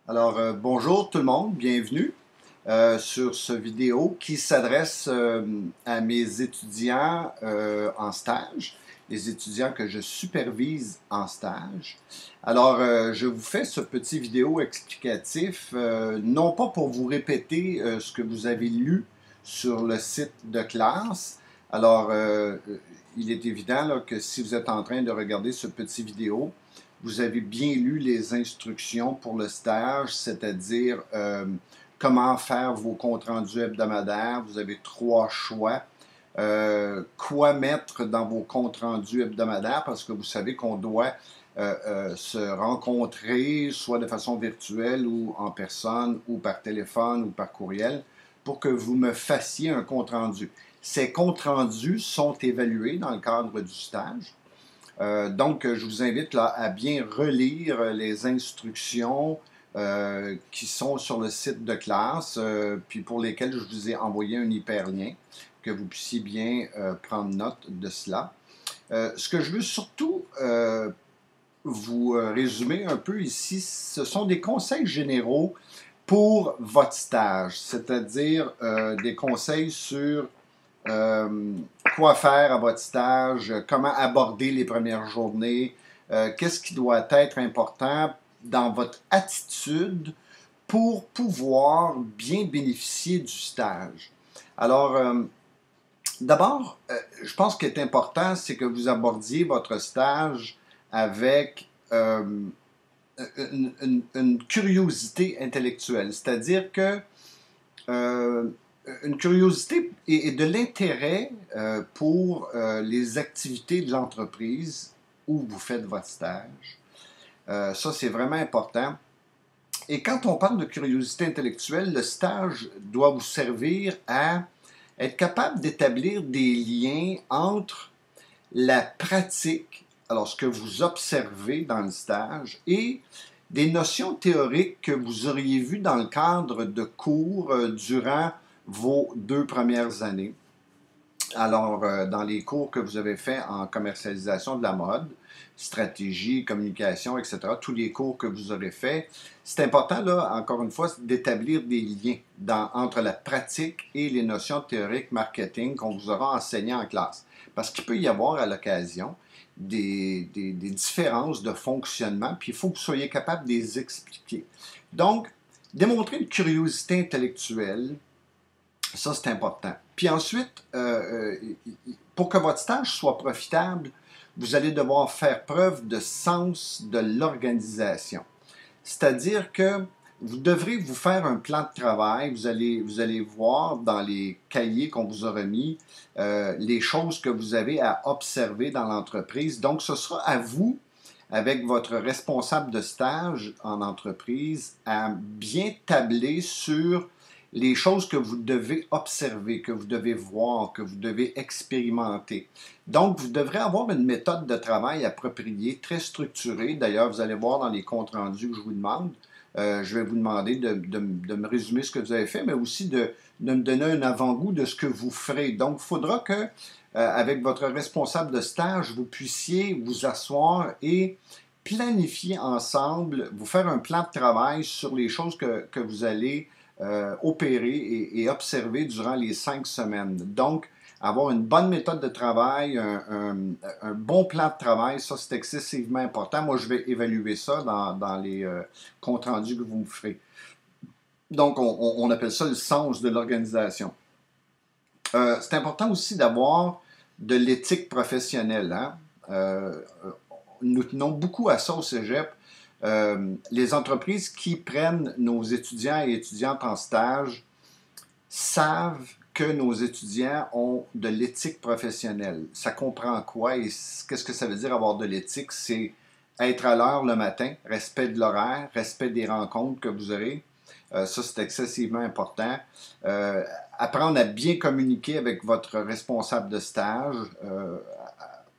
Bonjour tout le monde, bienvenue sur ce vidéo qui s'adresse à mes étudiants en stage, les étudiants que je supervise en stage. Je vous fais ce petit vidéo explicatif, non pas pour vous répéter ce que vous avez lu sur le site de classe. Il est évident là, que si vous êtes en train de regarder ce petit vidéo, vous avez bien lu les instructions pour le stage, c'est-à-dire comment faire vos comptes rendus hebdomadaires. Vous avez trois choix. Quoi mettre dans vos comptes rendus hebdomadaires, parce que vous savez qu'on doit se rencontrer, soit de façon virtuelle ou en personne, ou par téléphone ou par courriel, pour que vous me fassiez un compte rendu. Ces comptes rendus sont évalués dans le cadre du stage. Je vous invite là, à bien relire les instructions qui sont sur le site de classe, puis pour lesquelles je vous ai envoyé un hyperlien, que vous puissiez bien prendre note de cela. Ce que je veux surtout vous résumer un peu ici, ce sont des conseils généraux pour votre stage, c'est-à-dire des conseils sur quoi faire à votre stage, comment aborder les premières journées, qu'est-ce qui doit être important dans votre attitude pour pouvoir bien bénéficier du stage. Alors, euh, je pense qu'il est important, c'est que vous abordiez votre stage avec une curiosité intellectuelle, c'est-à-dire que euh, une curiosité et de l'intérêt pour les activités de l'entreprise où vous faites votre stage. Ça, c'est vraiment important. Et quand on parle de curiosité intellectuelle, le stage doit vous servir à être capable d'établir des liens entre la pratique, alors ce que vous observez dans le stage, et des notions théoriques que vous auriez vues dans le cadre de cours durant vos 2 premières années. Dans les cours que vous avez faits en commercialisation de la mode, stratégie, communication, etc., tous les cours que vous aurez faits, c'est important, là, encore une fois, d'établir des liens entre la pratique et les notions théoriques marketing qu'on vous aura enseignées en classe. Parce qu'il peut y avoir à l'occasion des différences de fonctionnement, puis il faut que vous soyez capable de les expliquer. Donc, démontrer une curiosité intellectuelle, ça, c'est important. Puis ensuite, pour que votre stage soit profitable, vous allez devoir faire preuve de sens de l'organisation. C'est-à-dire que vous devrez vous faire un plan de travail. Vous allez voir dans les cahiers qu'on vous a remis les choses que vous avez à observer dans l'entreprise. Donc, ce sera à vous, avec votre responsable de stage en entreprise, à bien tabler sur les choses que vous devez observer, que vous devez voir, que vous devez expérimenter. Donc, vous devrez avoir une méthode de travail appropriée, très structurée. D'ailleurs, vous allez voir dans les comptes rendus que je vous demande, je vais vous demander de me résumer ce que vous avez fait, mais aussi de me donner un avant-goût de ce que vous ferez. Donc, il faudra que, avec votre responsable de stage, vous puissiez vous asseoir et planifier ensemble, vous faire un plan de travail sur les choses que vous allez opérer et observer durant les 5 semaines. Donc, avoir une bonne méthode de travail, un bon plan de travail, ça c'est excessivement important. Moi, je vais évaluer ça dans les comptes rendus que vous me ferez. Donc, on appelle ça le sens de l'organisation. C'est important aussi d'avoir de l'éthique professionnelle. Hein? Nous tenons beaucoup à ça au Cégep. Les entreprises qui prennent nos étudiants et étudiantes en stage savent que nos étudiants ont de l'éthique professionnelle. Ça comprend quoi et qu'est-ce que ça veut dire avoir de l'éthique? C'est être à l'heure le matin, respect de l'horaire, respect des rencontres que vous aurez. Ça, c'est excessivement important. Apprendre à bien communiquer avec votre responsable de stage,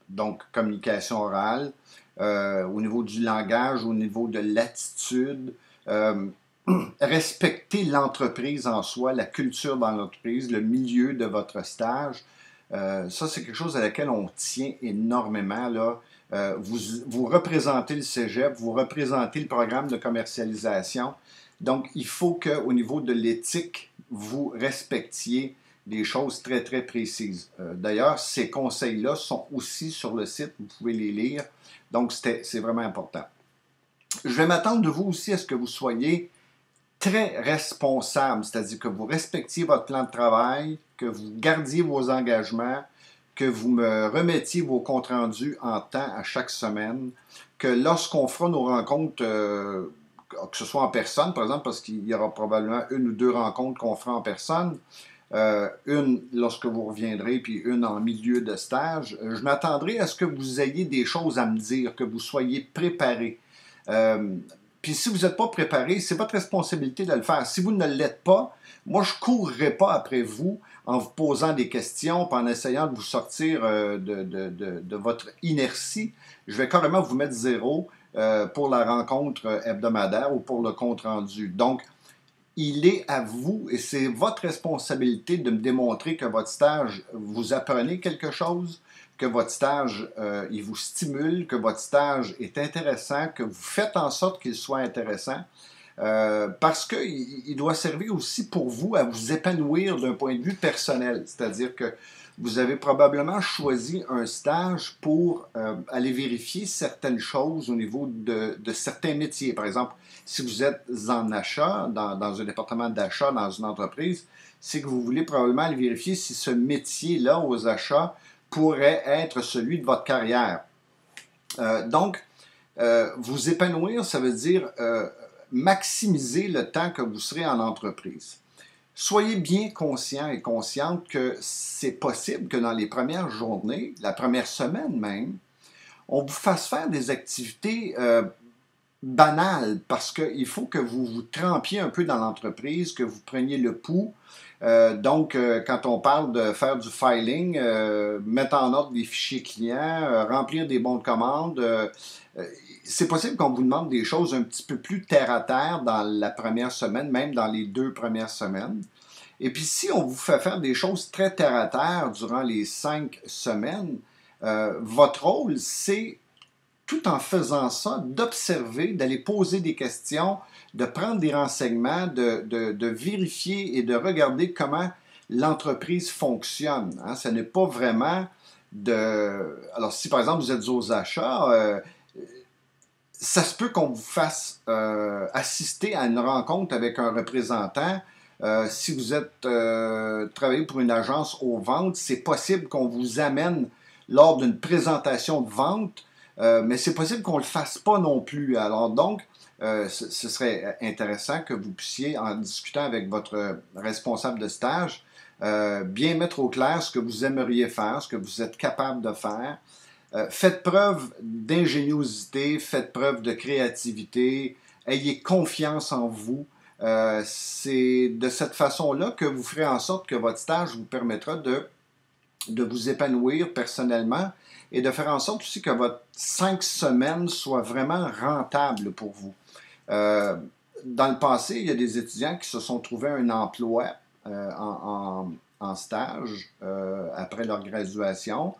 donc communication orale, au niveau du langage, au niveau de l'attitude, respecter l'entreprise en soi, la culture dans l'entreprise, le milieu de votre stage. Ça, c'est quelque chose à laquelle on tient énormément. Là. Vous représentez le cégep, vous représentez le programme de commercialisation. Donc, il faut qu'au niveau de l'éthique, vous respectiez des choses très, très précises. D'ailleurs, ces conseils-là sont aussi sur le site, vous pouvez les lire. Donc, c'est vraiment important. Je vais m'attendre de vous aussi à ce que vous soyez très responsable, c'est-à-dire que vous respectiez votre plan de travail, que vous gardiez vos engagements, que vous me remettiez vos comptes rendus en temps à chaque semaine, que lorsqu'on fera nos rencontres, que ce soit en personne, par exemple, parce qu'il y aura probablement une ou deux rencontres qu'on fera en personne, une lorsque vous reviendrez, puis une en milieu de stage, je m'attendrai à ce que vous ayez des choses à me dire, que vous soyez préparé. Puis si vous n'êtes pas préparé, c'est votre responsabilité de le faire. Si vous ne l'êtes pas, moi, je ne courrai pas après vous en vous posant des questions, puis en essayant de vous sortir de votre inertie. Je vais carrément vous mettre zéro pour la rencontre hebdomadaire ou pour le compte rendu. Donc, il est à vous et c'est votre responsabilité de me démontrer que votre stage, vous apprenez quelque chose, que votre stage, il vous stimule, que votre stage est intéressant, que vous faites en sorte qu'il soit intéressant, parce qu'il doit servir aussi pour vous à vous épanouir d'un point de vue personnel. C'est-à-dire que vous avez probablement choisi un stage pour aller vérifier certaines choses au niveau de certains métiers. Par exemple, si vous êtes en achat, dans un département d'achat, dans une entreprise, c'est que vous voulez probablement aller vérifier si ce métier-là aux achats pourrait être celui de votre carrière. Donc, vous épanouir, ça veut dire maximiser le temps que vous serez en entreprise. Soyez bien conscient et consciente que c'est possible que dans les premières journées, la première semaine même, on vous fasse faire des activités banales parce qu'il faut que vous vous trempiez un peu dans l'entreprise, que vous preniez le pouls. Donc, quand on parle de faire du filing, mettre en ordre des fichiers clients, remplir des bons de commande, c'est possible qu'on vous demande des choses un petit peu plus terre à terre dans la première semaine, même dans les 2 premières semaines. Et puis, si on vous fait faire des choses très terre à terre durant les 5 semaines, votre rôle, c'est, tout en faisant ça, d'observer, d'aller poser des questions, de prendre des renseignements, de vérifier et de regarder comment l'entreprise fonctionne. Hein? Ce n'est pas vraiment de... Alors, si par exemple vous êtes aux achats, ça se peut qu'on vous fasse assister à une rencontre avec un représentant. Si vous êtes travaillez pour une agence aux ventes, c'est possible qu'on vous amène lors d'une présentation de vente, mais c'est possible qu'on ne le fasse pas non plus. Alors donc, ce serait intéressant que vous puissiez, en discutant avec votre responsable de stage, bien mettre au clair ce que vous aimeriez faire, ce que vous êtes capable de faire. Faites preuve d'ingéniosité, faites preuve de créativité, ayez confiance en vous. C'est de cette façon-là que vous ferez en sorte que votre stage vous permettra de vous épanouir personnellement et de faire en sorte aussi que votre 5 semaines soient vraiment rentables pour vous. Dans le passé, il y a des étudiants qui se sont trouvés un emploi en stage après leur graduation.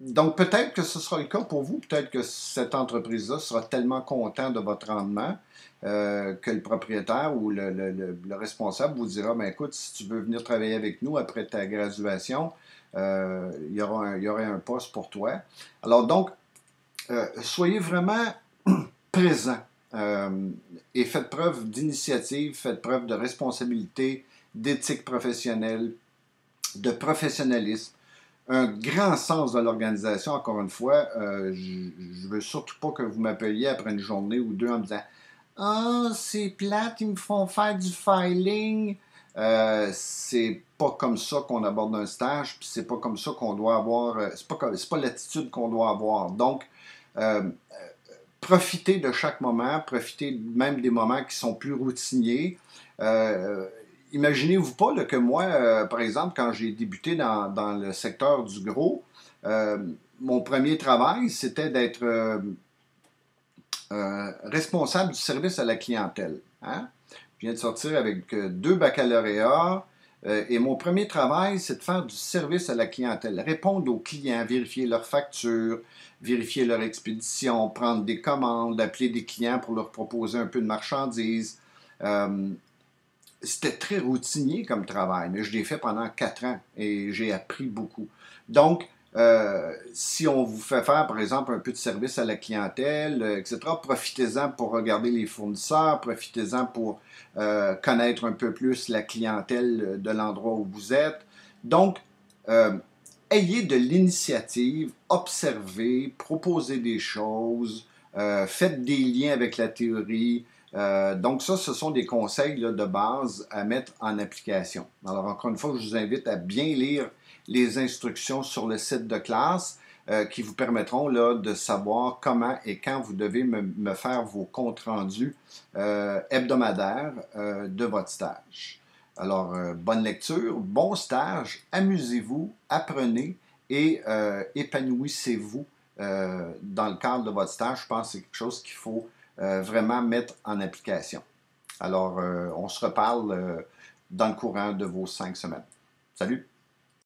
Donc, peut-être que ce sera le cas pour vous. Peut-être que cette entreprise-là sera tellement content de votre rendement que le propriétaire ou le responsable vous dira, ben, écoute, si tu veux venir travailler avec nous après ta graduation, il y aurait un poste pour toi. Alors donc, soyez vraiment présent et faites preuve d'initiative, faites preuve de responsabilité, d'éthique professionnelle, de professionnalisme. Un grand sens de l'organisation, encore une fois. Je ne veux surtout pas que vous m'appeliez après une journée ou deux en me disant « Ah, c'est plate, ils me font faire du filing. » C'est pas comme ça qu'on aborde un stage, puis c'est pas comme ça qu'on doit avoir, c'est pas l'attitude qu'on doit avoir. Donc, profitez de chaque moment, profitez même des moments qui sont plus routiniers. Imaginez-vous pas là, que moi, par exemple, quand j'ai débuté dans le secteur du gros, mon premier travail, c'était d'être responsable du service à la clientèle. Hein? Je viens de sortir avec 2 baccalauréats. Et mon premier travail, c'est de faire du service à la clientèle, répondre aux clients, vérifier leurs factures, vérifier leur expédition, prendre des commandes, appeler des clients pour leur proposer un peu de marchandises. Euh, C'était très routinier comme travail, mais je l'ai fait pendant 4 ans et j'ai appris beaucoup. Donc, si on vous fait faire, par exemple, un peu de service à la clientèle, etc., profitez-en pour regarder les fournisseurs, profitez-en pour connaître un peu plus la clientèle de l'endroit où vous êtes. Donc, euh, ayez de l'initiative, observez, proposez des choses, faites des liens avec la théorie. Donc ça, ce sont des conseils là, de base à mettre en application. Alors encore une fois, je vous invite à bien lire les instructions sur le site de classe qui vous permettront là, de savoir comment et quand vous devez me faire vos comptes rendus hebdomadaires de votre stage. Alors, bonne lecture, bon stage, amusez-vous, apprenez et épanouissez-vous dans le cadre de votre stage. Je pense que c'est quelque chose qu'il faut vraiment mettre en application. Alors, on se reparle dans le courant de vos 5 semaines. Salut!